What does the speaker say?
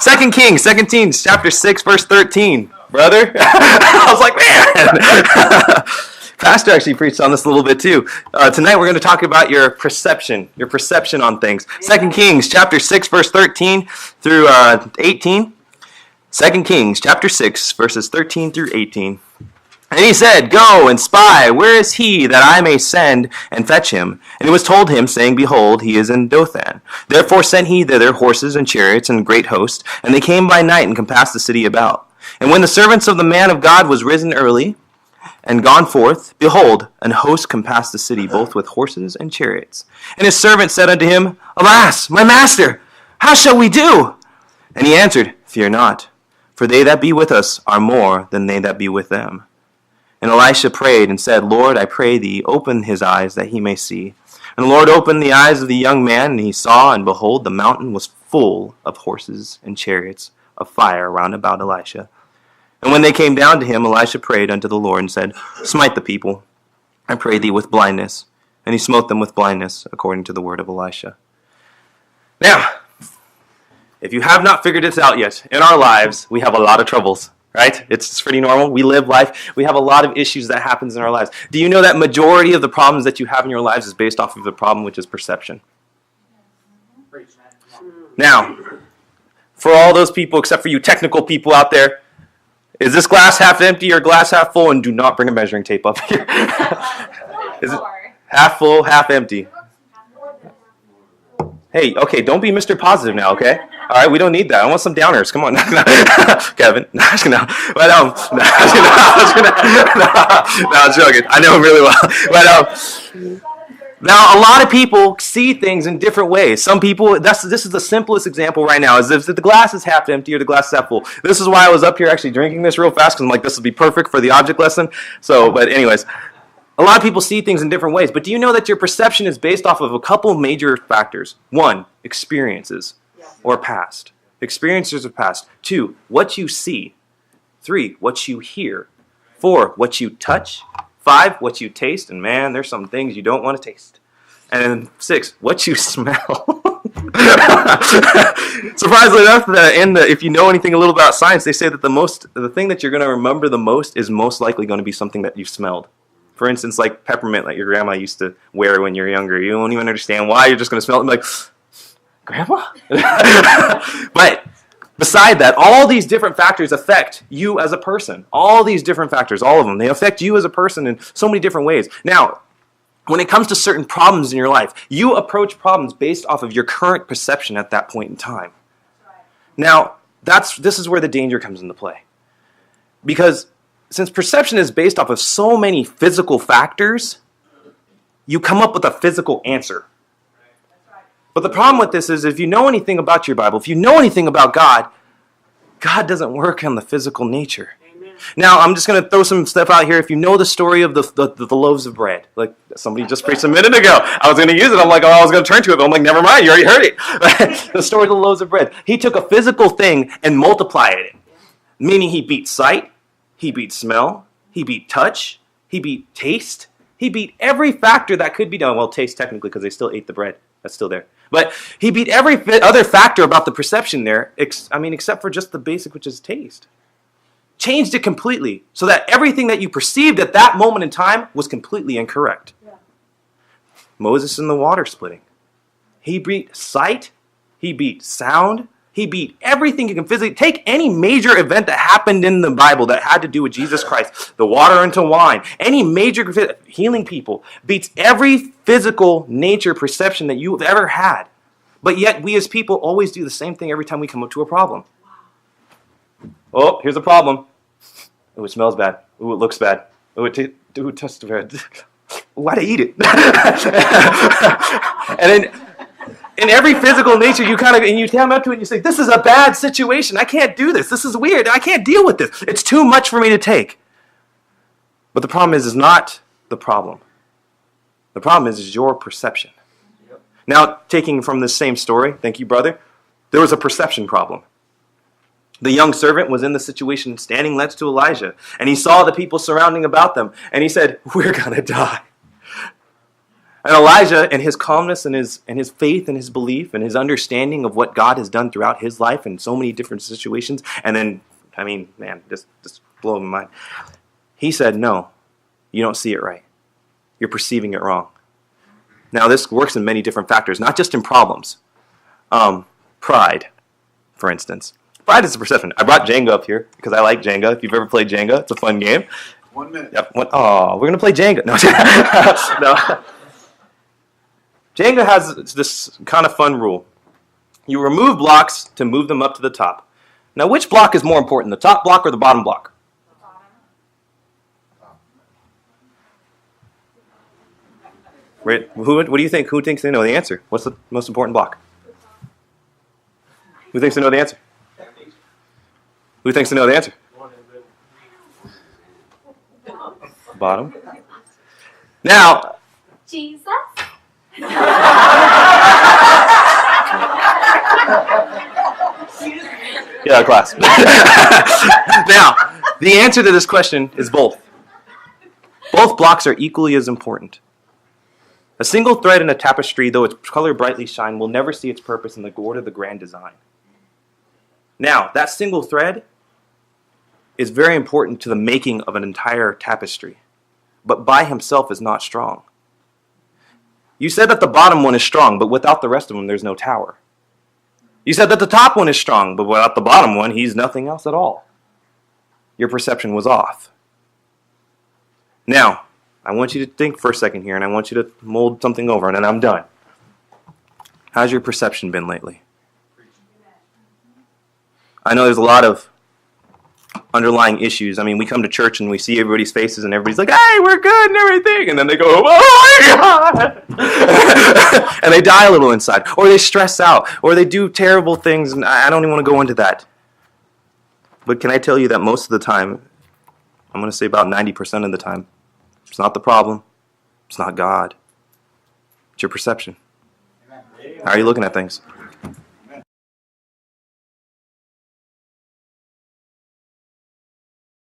Second Kings, chapter 6, verse 13. Brother, I was like, man. Pastor actually preached on this a little bit too. Tonight we're going to talk about your perception on things. 2 Kings, chapter 6, verse 13 through 18. 2 Kings, chapter 6, verses 13 through 18. And he said, Go and spy, where is he, that I may send and fetch him? And it was told him, saying, Behold, he is in Dothan. Therefore sent he thither horses and chariots and great host, and they came by night and compassed the city about. And when the servants of the man of God was risen early and gone forth, behold, an host compassed the city, both with horses and chariots. And his servant said unto him, Alas, my master, how shall we do? And he answered, Fear not, for they that be with us are more than they that be with them. And Elisha prayed and said, Lord, I pray thee, open his eyes that he may see. And the Lord opened the eyes of the young man, and he saw, and behold, the mountain was full of horses and chariots of fire round about Elisha. And when they came down to him, Elisha prayed unto the Lord and said, Smite the people, I pray thee, with blindness. And he smote them with blindness, according to the word of Elisha. Now, if you have not figured this out yet, in our lives, we have a lot of troubles. Right? It's pretty normal. We live life. We have a lot of issues that happens in our lives. Do you know that majority of the problems that you have in your lives is based off of the problem, which is perception? Now, for all those people, except for you technical people out there, is this glass half empty or glass half full? And do not bring a measuring tape up here. Is it half full, half empty? Hey, okay, don't be Mr. Positive now, okay? All right, we don't need that. I want some downers. Come on, Kevin. No, I'm joking. I know him really well. But now, a lot of people see things in different ways. Some people, this is the simplest example right now, is if the glass is half empty or the glass is half full. This is why I was up here actually drinking this real fast, because I'm like, this would be perfect for the object lesson. So, but anyways, a lot of people see things in different ways. But do you know that your perception is based off of a couple major factors? 1, experiences or past. Experiences of past. 2, what you see. 3, what you hear. 4, what you touch. 5, what you taste. And man, there's some things you don't want to taste. And 6, what you smell. Surprisingly enough, if you know anything a little about science, they say that the thing that you're going to remember the most is most likely going to be something that you smelled. For instance, like peppermint that your grandma used to wear when you're younger. You don't even understand why. You're just going to smell it and be like, Grandma? But beside that, all these different factors affect you as a person. All these different factors, all of them, they affect you as a person in so many different ways. Now, when it comes to certain problems in your life, you approach problems based off of your current perception at that point in time. Now, this is where the danger comes into play. Because since perception is based off of so many physical factors, you come up with a physical answer. But the problem with this is if you know anything about your Bible, if you know anything about God, God doesn't work on the physical nature. Amen. Now, I'm just going to throw some stuff out here. If you know the story of the loaves of bread, like somebody just preached a minute ago, I was going to use it. I'm like, I was going to turn to it, but I'm like, never mind, you already heard it. The story of the loaves of bread. He took a physical thing and multiplied it, meaning he beat sight, he beat smell, he beat touch, he beat taste, he beat every factor that could be done. Well, taste technically because they still ate the bread. That's still there. But he beat every other factor about the perception there, except for just the basic, which is taste. Changed it completely so that everything that you perceived at that moment in time was completely incorrect. Yeah. Moses and the water splitting. He beat sight. He beat sound. He beat everything you can physically. Take any major event that happened in the Bible that had to do with Jesus Christ, the water into wine, any major healing people, beats every physical nature perception that you've ever had. But yet we as people always do the same thing every time we come up to a problem. Oh, here's a problem. Oh, it smells bad. Oh, it looks bad. Oh, it tastes bad. Why'd I eat it? And then in every physical nature, you come up to it and you say, this is a bad situation. I can't do this. This is weird. I can't deal with this. It's too much for me to take. But the problem is not the problem. The problem is your perception. Yep. Now, taking from this same story, thank you, brother, there was a perception problem. The young servant was in the situation standing next to Elijah, and he saw the people surrounding about them, and he said, we're going to die. And Elijah, and his calmness and his faith and his belief and his understanding of what God has done throughout his life in so many different situations, and then, I mean, man, just blow my mind. He said, no, you don't see it right. You're perceiving it wrong. Now, this works in many different factors, not just in problems. Pride, for instance. Pride is a perception. I brought Jenga up here because I like Jenga. If you've ever played Jenga, it's a fun game. 1 minute. Yep. Oh, we're going to play Jenga. No. No. Jenga has this kind of fun rule. You remove blocks to move them up to the top. Now, which block is more important, the top block or the bottom block? Right. What do you think? Who thinks they know the answer? What's the most important block? Who thinks they know the answer? Who thinks they know the answer? Bottom. Now. Jesus. Get out of class. Now, the answer to this question is both. Both blocks are equally as important. A single thread in a tapestry, though its color brightly shine, will never see its purpose in the order of the grand design. Now, that single thread is very important to the making of an entire tapestry, but by himself is not strong. You said that the bottom one is strong, but without the rest of them, there's no tower. You said that the top one is strong, but without the bottom one, he's nothing else at all. Your perception was off. Now, I want you to think for a second here, and I want you to mold something over, and then I'm done. How's your perception been lately? I know there's a lot of underlying issues. I mean, we come to church and we see everybody's faces, and everybody's like, hey, we're good and everything. And then they go, oh my God. And they die a little inside. Or they stress out. Or they do terrible things, and I don't even want to go into that. But can I tell you that most of the time, I'm going to say about 90% of the time, it's not the problem. It's not God. It's your perception. How are you looking at things?